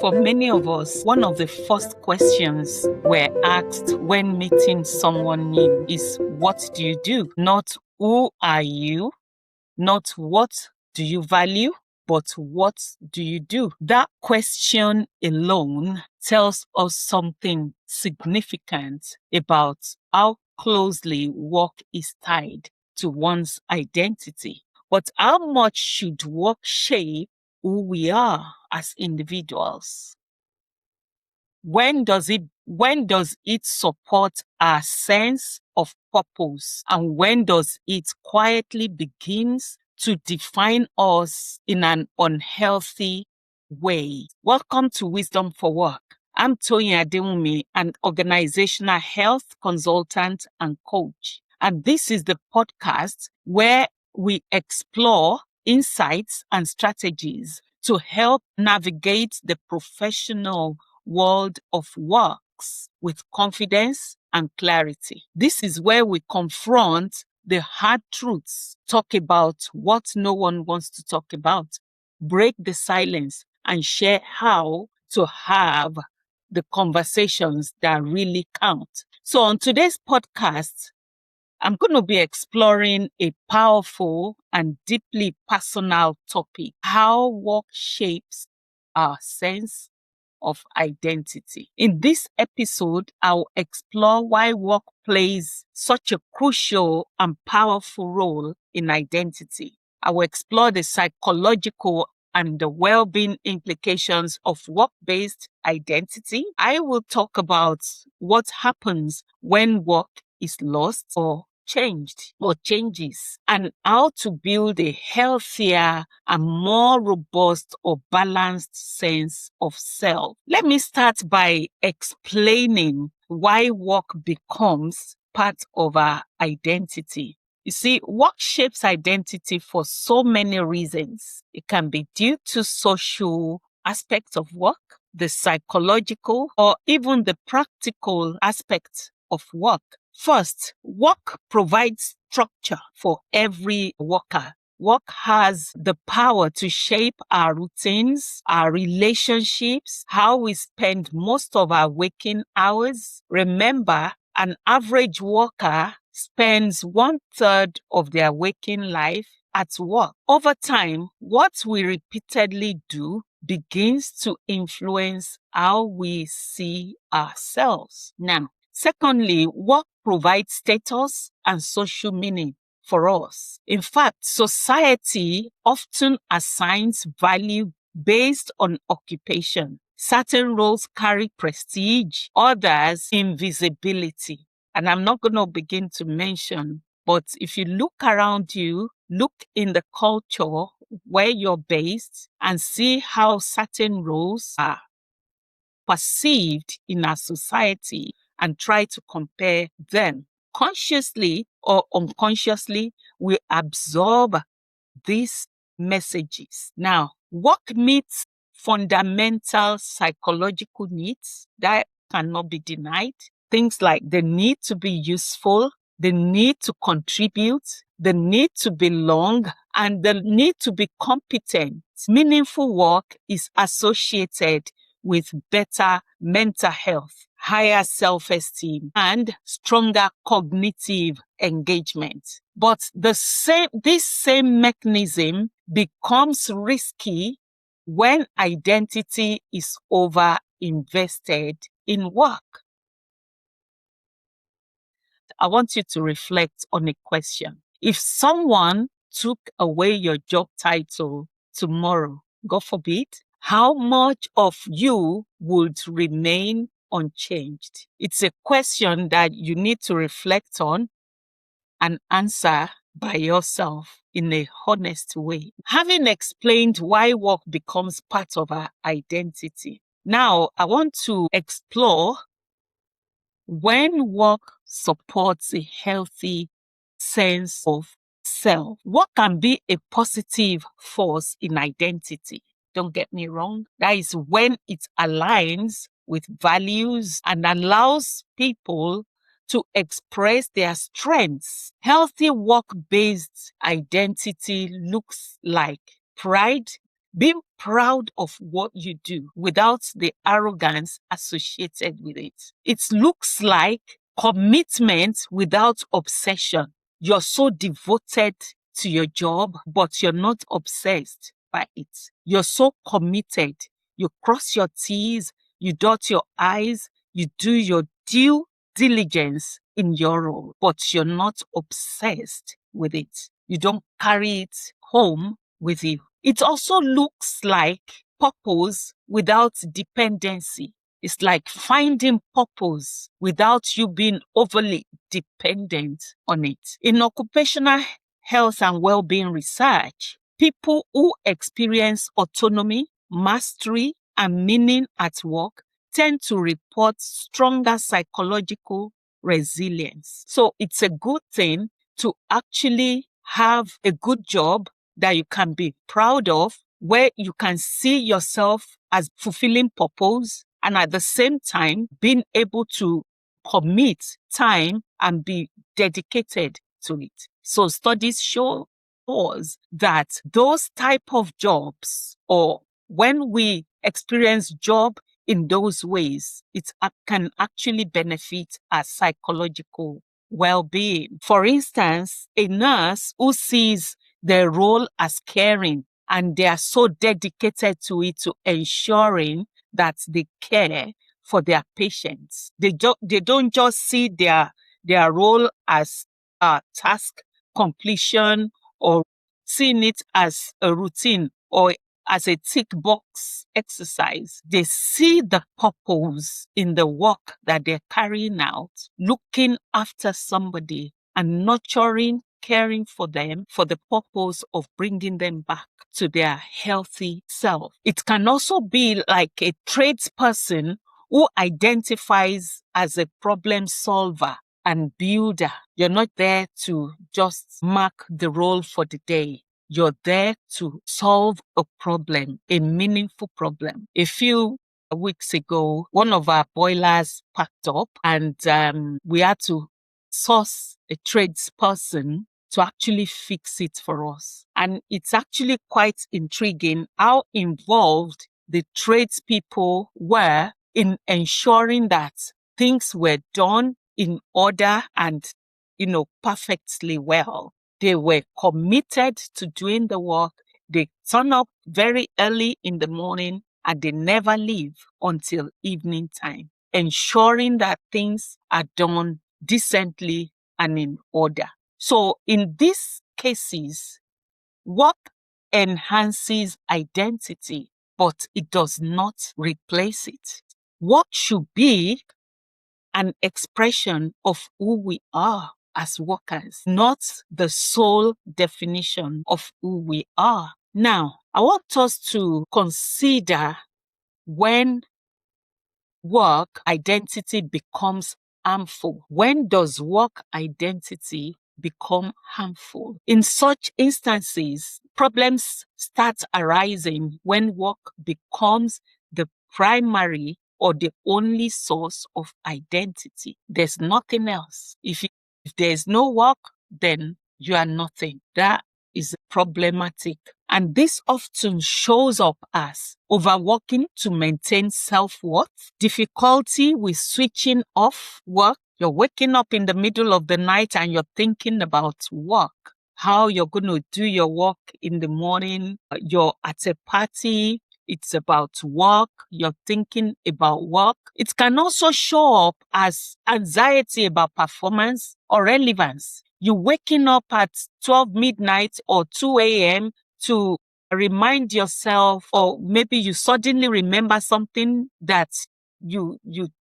For many of us, one of the first questions we're asked when meeting someone new is, what do you do? Not who are you, not what do you value, but what do you do? That question alone tells us something significant about how closely work is tied to one's identity. But how much should work shape who we are as individuals? When does it support our sense of purpose, and when does it quietly begins to define us in an unhealthy way? Welcome to Wisdom for Work. I'm Toyin Adewumi, an organizational health consultant and coach. And this is the podcast where we explore insights and strategies to help navigate the professional world of works with confidence and clarity. This is where we confront the hard truths, talk about what no one wants to talk about, break the silence, and share how to have the conversations that really count. So on today's podcast, I'm going to be exploring a powerful and deeply personal topic: how work shapes our sense of identity. In this episode, I'll explore why work plays such a crucial and powerful role in identity. I will explore the psychological and the well-being implications of work-based identity. I will talk about what happens when work is lost or changes, and how to build a healthier and more robust or balanced sense of self. Let me start by explaining why work becomes part of our identity. You see, work shapes identity for so many reasons. It can be due to social aspects of work, the psychological, or even the practical aspects of work. First, work provides structure for every worker. Work has the power to shape our routines, our relationships, how we spend most of our waking hours. Remember, an average worker spends 1/3 of their waking life at work. Over time, what we repeatedly do begins to influence how we see ourselves. Now, secondly, work provides status and social meaning for us. In fact, society often assigns value based on occupation. Certain roles carry prestige, others invisibility. And I'm not going to begin to mention, but if you look around you, look in the culture where you're based and see how certain roles are perceived in our society, and try to compare them. Consciously or unconsciously, we absorb these messages. Now, work meets fundamental psychological needs that cannot be denied. Things like the need to be useful, the need to contribute, the need to belong, and the need to be competent. Meaningful work is associated with better mental health, higher self-esteem, and stronger cognitive engagement. But this same mechanism becomes risky when identity is over-invested in work. I want you to reflect on a question. If someone took away your job title tomorrow, God forbid, how much of you would remain unchanged? It's a question that you need to reflect on and answer by yourself in a honest way. Having explained why work becomes part of our identity, now I want to explore when work supports a healthy sense of self. Work can be a positive force in identity. Don't get me wrong. That is when it aligns with values and allows people to express their strengths. Healthy work-based identity looks like pride being proud of what you do without the arrogance associated with it. It looks like commitment without obsession. You're so devoted to your job, but you're not obsessed by it. You're so committed. You cross your T's, you dot your I's, you do your due diligence in your role, but you're not obsessed with it. You don't carry it home with you. It also looks like purpose without dependency. It's like finding purpose without you being overly dependent on it. In occupational health and well-being research, people who experience autonomy, mastery, and meaning at work tend to report stronger psychological resilience. So it's a good thing to actually have a good job that you can be proud of, where you can see yourself as fulfilling purpose and at the same time being able to commit time and be dedicated to it. So studies show us that those type of jobs, or when we experience job in those ways, it can actually benefit our psychological well-being. For instance, a nurse who sees their role as caring and they are so dedicated to it, to ensuring that they care for their patients. They don't just see their role as a task completion or seeing it as a routine or as a tick box exercise. They see the purpose in the work that they're carrying out, looking after somebody and nurturing, caring for them for the purpose of bringing them back to their healthy self. It can also be like a tradesperson who identifies as a problem solver and builder. You're not there to just mark the role for the day. You're there to solve a problem, a meaningful problem. A few weeks ago, one of our boilers packed up and we had to source a tradesperson to actually fix it for us. And it's actually quite intriguing how involved the tradespeople were in ensuring that things were done in order and, perfectly well. They were committed to doing the work. They turn up very early in the morning and they never leave until evening time, ensuring that things are done decently and in order. So in these cases, work enhances identity, but it does not replace it. Work should be an expression of who we are as workers, not the sole definition of who we are. Now, I want us to consider when work identity becomes harmful. When does work identity become harmful? In such instances, problems start arising when work becomes the primary or the only source of identity. There's nothing else. If there's no work, then you are nothing. That is problematic. And this often shows up as overworking to maintain self-worth, difficulty with switching off work. You're waking up in the middle of the night and you're thinking about work, how you're going to do your work in the morning. You're at a party. It's about work. You're thinking about work. It can also show up as anxiety about performance or relevance. You're waking up at 12 midnight or 2 a.m. to remind yourself, or maybe you suddenly remember something that you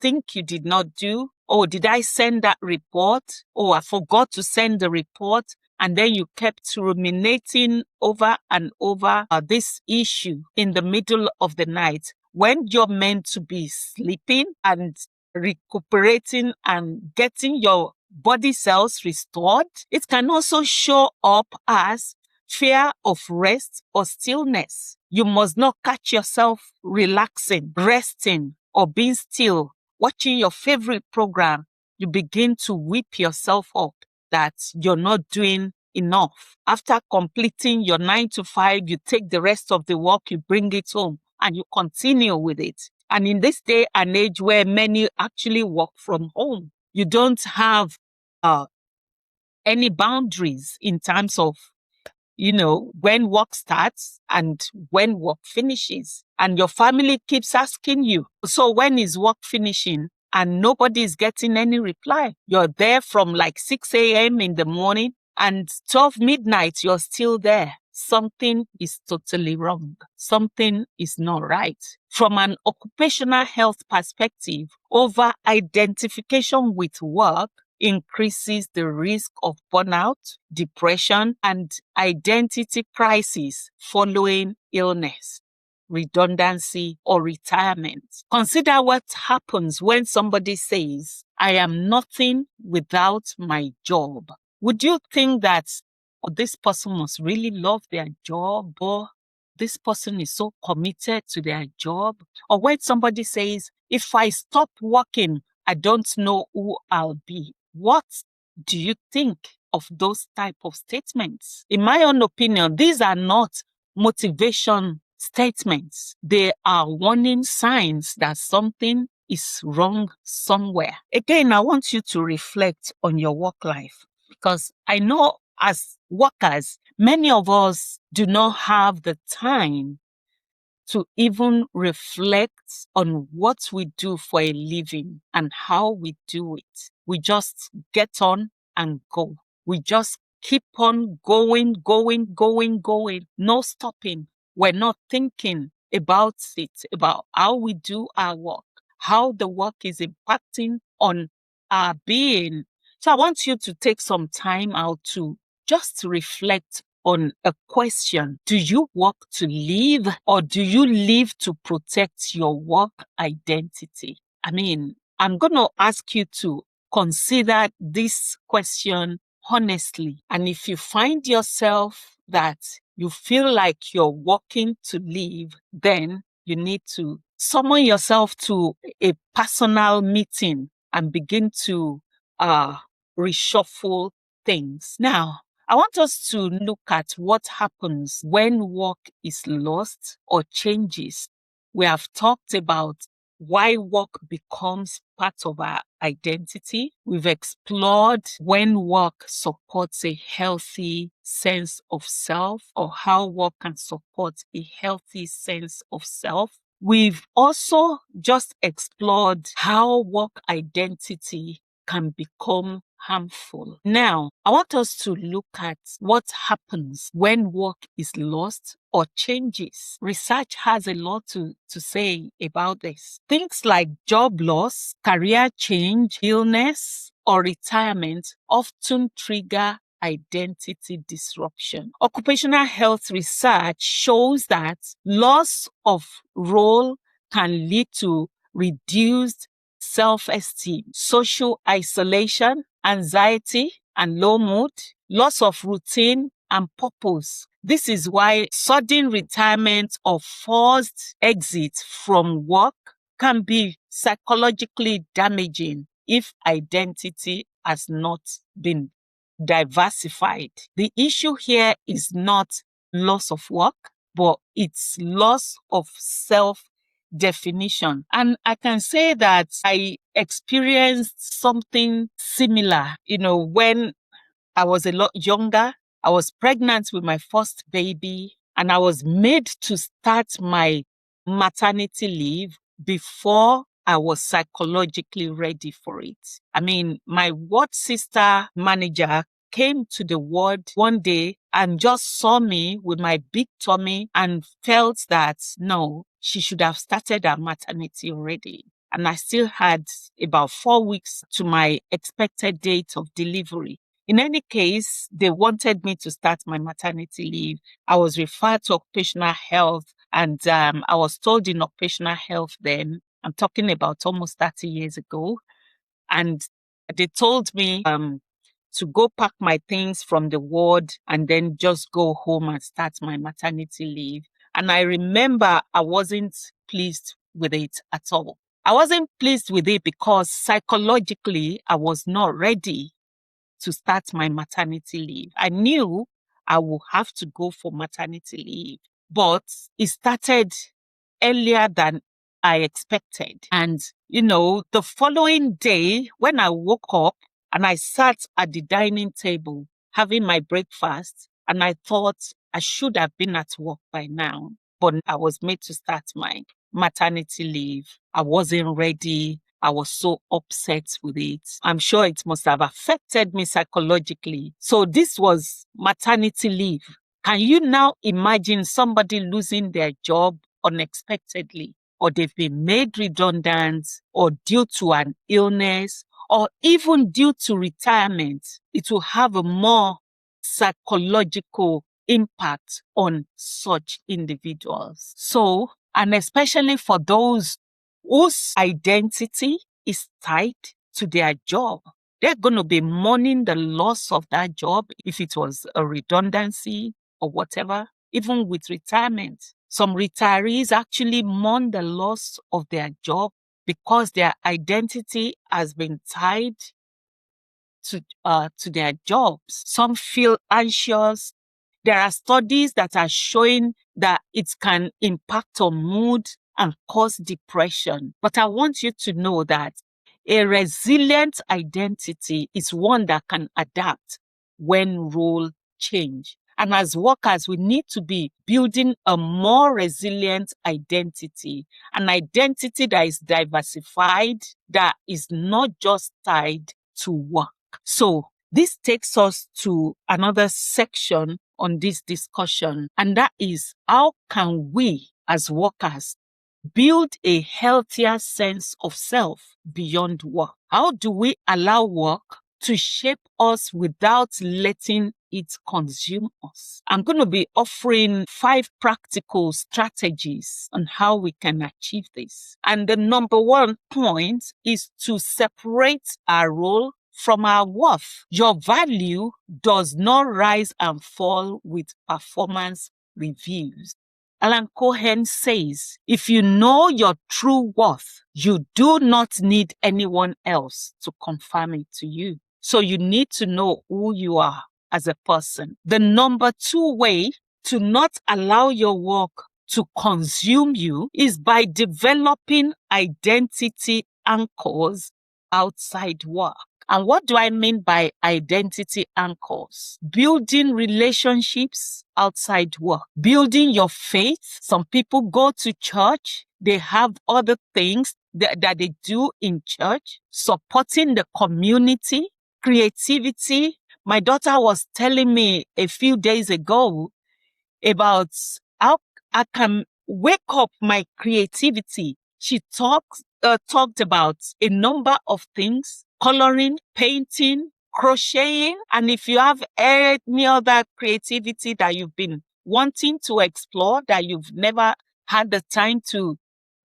think you did not do. Oh, did I send that report? Oh, I forgot to send the report. And then you kept ruminating over and over this issue in the middle of the night when you're meant to be sleeping and recuperating and getting your body cells restored. It can also show up as fear of rest or stillness. You must not catch yourself relaxing, resting, or being still, watching your favorite program. You begin to whip yourself up that you're not doing enough. After completing your 9 to 5, you take the rest of the work, you bring it home, and you continue with it. And in this day and age where many actually work from home, you don't have any boundaries in terms of, when work starts and when work finishes. And your family keeps asking you, so when is work finishing? And nobody is getting any reply. You're there from like 6 a.m. in the morning, and 12 midnight, you're still there. Something is totally wrong. Something is not right. From an occupational health perspective, over identification with work increases the risk of burnout, depression, and identity crisis following illness, redundancy, or retirement. Consider what happens when somebody says, I am nothing without my job. Would you think that this person must really love their job, or this person is so committed to their job? Or when somebody says, if I stop working, I don't know who I'll be. What do you think of those type of statements? In my own opinion, these are not motivation statements. They are warning signs that something is wrong somewhere. Again, I want you to reflect on your work life, because I know as workers, many of us do not have the time to even reflect on what we do for a living and how we do it. We just get on and go. We just keep on going, no stopping. We're not thinking about it, about how we do our work, how the work is impacting on our being. So I want you to take some time out to just reflect on a question. Do you work to live, or do you live to protect your work identity? I mean, I'm going to ask you to consider this question honestly. And if you find yourself that you feel like you're working to live, then you need to summon yourself to a personal meeting and begin to reshuffle things. Now, I want us to look at what happens when work is lost or changes. We have talked about why work becomes part of our identity. We've explored when work supports a healthy sense of self, or how work can support a healthy sense of self. We've also just explored how work identity can become harmful. Now, I want us to look at what happens when work is lost or changes. Research has a lot to say about this. Things like job loss, career change, illness, or retirement often trigger identity disruption. Occupational health research shows that loss of role can lead to reduced self-esteem, social isolation, anxiety and low mood, loss of routine and purpose. This is why sudden retirement or forced exit from work can be psychologically damaging if identity has not been diversified. The issue here is not loss of work, but it's loss of self-definition. And I can say that I experienced something similar, when I was a lot younger. I was pregnant with my first baby, and I was made to start my maternity leave before I was psychologically ready for it. I mean, my ward sister manager came to the ward one day and just saw me with my big tummy and felt that, no, she should have started her maternity already. And I still had about 4 weeks to my expected date of delivery. In any case, they wanted me to start my maternity leave. I was referred to occupational health, and I was told in occupational health then, I'm talking about almost 30 years ago, and they told me to go pack my things from the ward and then just go home and start my maternity leave. And I remember I wasn't pleased with it at all. I wasn't pleased with it because psychologically I was not ready to start my maternity leave. I knew I would have to go for maternity leave, but it started earlier than I expected. And, the following day, when I woke up and I sat at the dining table having my breakfast, and I thought I should have been at work by now, but I was made to start my maternity leave. I wasn't ready. I was so upset with it. I'm sure it must have affected me psychologically. So this was maternity leave. Can you now imagine somebody losing their job unexpectedly, or they've been made redundant, or due to an illness, or even due to retirement? It will have a more psychological impact on such individuals. So, and especially for those whose identity is tied to their job, they're going to be mourning the loss of that job if it was a redundancy or whatever, even with retirement. Some retirees actually mourn the loss of their job because their identity has been tied to their jobs. Some feel anxious. There are studies that are showing that it can impact on mood and cause depression. But I want you to know that a resilient identity is one that can adapt when role change. And as workers, we need to be building a more resilient identity, an identity that is diversified, that is not just tied to work. So this takes us to another section on this discussion, and that is, how can we as workers build a healthier sense of self beyond work? How do we allow work to shape us without letting it consume us? I'm going to be offering 5 practical strategies on how we can achieve this. And the number 1 point is to separate our role from our worth. Your value does not rise and fall with performance reviews. Alan Cohen says, if you know your true worth, you do not need anyone else to confirm it to you. So you need to know who you are as a person. The number 2 way to not allow your work to consume you is by developing identity anchors outside work. And what do I mean by identity anchors? Building relationships outside work, building your faith. Some people go to church, they have other things that they do in church, supporting the community, creativity. My daughter was telling me a few days ago about how I can wake up my creativity. She talked about a number of things: coloring, painting, crocheting. And if you have any other creativity that you've been wanting to explore that you've never had the time to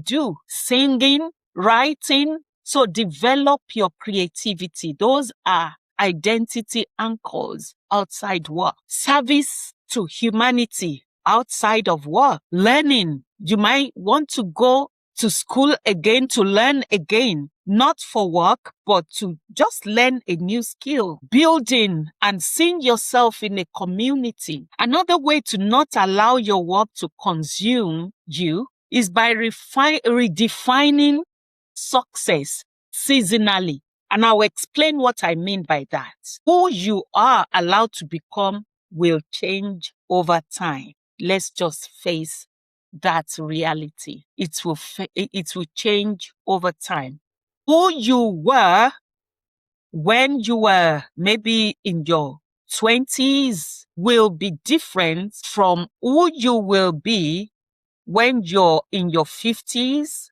do, singing, writing. So develop your creativity. Those are identity anchors outside work. Service to humanity outside of work. Learning. You might want to go to school again to learn again, not for work, but to just learn a new skill. Building and seeing yourself in a community. Another way to not allow your work to consume you is by redefining success seasonally. And I'll explain what I mean by that. Who you are allowed to become will change over time. Let's just face that reality. It will change over time. Who you were when you were maybe in your 20s will be different from who you will be when you're in your 50s.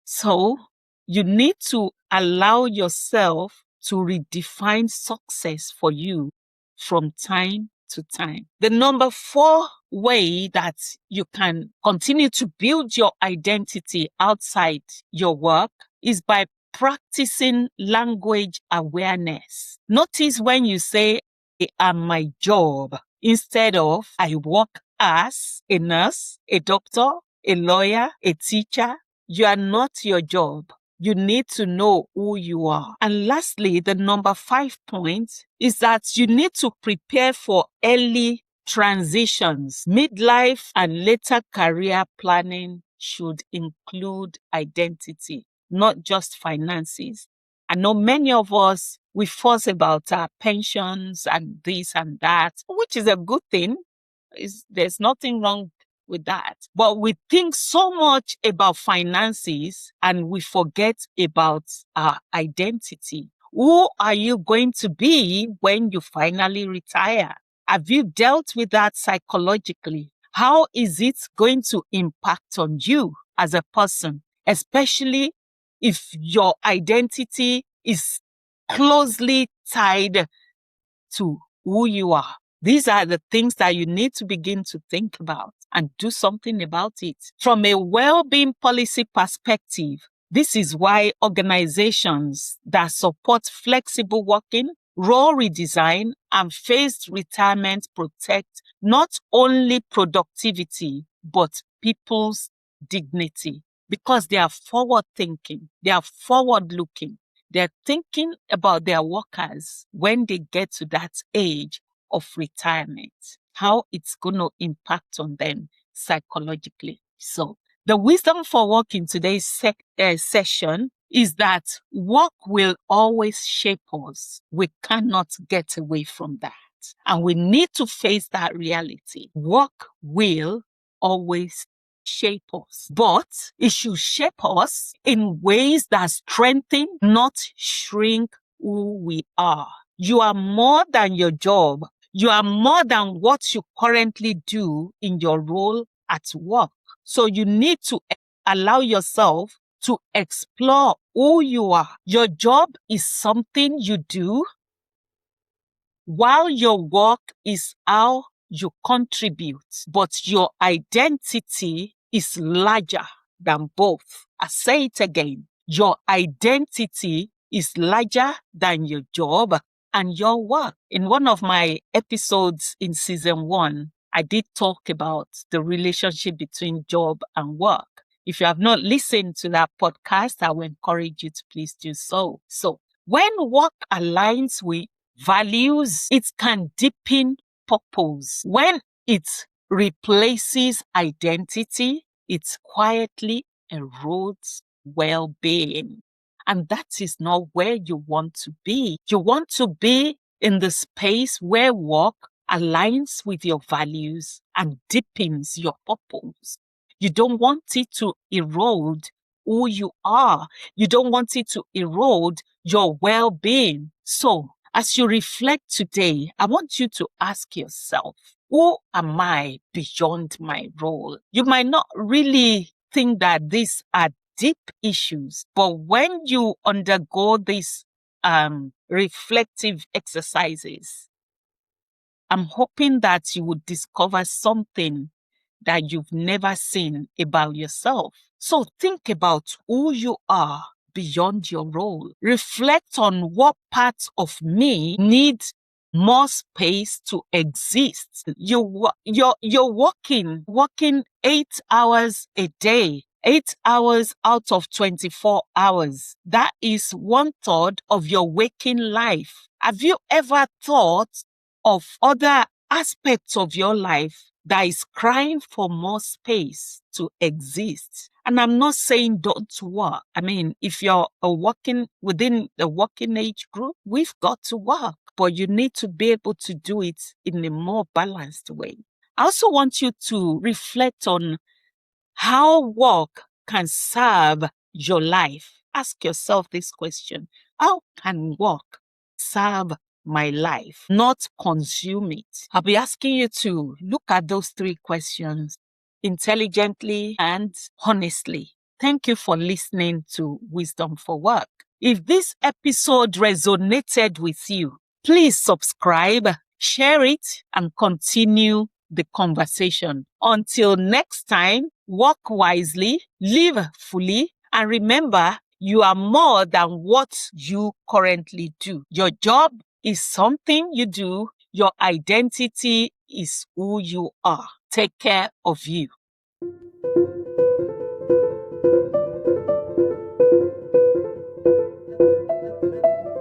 So you need to allow yourself to redefine success for you from time to time. The number 4 way that you can continue to build your identity outside your work is by practicing language awareness. Notice when you say, I am my job, instead of I work as a nurse, a doctor, a lawyer, a teacher. You are not your job. you need to know who you are. And lastly, the number 5 point is that you need to prepare for early transitions. Midlife and later career planning should include identity, not just finances. I know many of us, we fuss about our pensions and this and that, which is a good thing. There's nothing wrong with that. But we think so much about finances and we forget about our identity. Who are you going to be when you finally retire? Have you dealt with that psychologically? How is it going to impact on you as a person, especially if your identity is closely tied to who you are? These are the things that you need to begin to think about and do something about it. From a well-being policy perspective, this is why organizations that support flexible working, role redesign, and phased retirement protect not only productivity, but people's dignity, because they are forward-thinking, they are forward-looking. They're thinking about their workers when they get to that age of retirement, how it's going to impact on them psychologically. So the wisdom for work in today's session is that work will always shape us. We cannot get away from that. And we need to face that reality. Work will always shape us, but it should shape us in ways that strengthen, not shrink who we are. You are more than your job. You are more than what you currently do in your role at work. So you need to allow yourself to explore who you are. Your job is something you do, while your work is how you contribute, but your identity is larger than both. I say it again. Your identity is larger than your job and your work. In one of my episodes in season 1, I did talk about the relationship between job and work. If you have not listened to that podcast, I will encourage you to please do so. So when work aligns with values, it can deepen purpose. When it replaces identity, it quietly erodes well-being. And that is not where you want to be. You want to be in the space where work aligns with your values and deepens your purpose. You don't want it to erode who you are. You don't want it to erode your well-being. So, as you reflect today, I want you to ask yourself, who am I beyond my role? You might not really think that these are deep issues, but when you undergo these reflective exercises, I'm hoping that you would discover something that you've never seen about yourself. So think about who you are beyond your role. Reflect on what parts of me need more space to exist. You're working 8 hours a day. 8 hours out of 24 hours. That is 1/3 of your waking life. Have you ever thought of other aspects of your life that is crying for more space to exist? And I'm not saying don't work. I mean, if you're working within the working age group, we've got to work, but you need to be able to do it in a more balanced way. I also want you to reflect on how work can serve your life. Ask yourself this question. How can work serve my life, not consume it? I'll be asking you to look at those 3 questions intelligently and honestly. Thank you for listening to Wisdom for Work. If this episode resonated with you, please subscribe, share it, and continue the conversation. Until next time, work wisely, live fully, and remember, you are more than what you currently do. Your job is something you do. Your identity is who you are. Take care of you.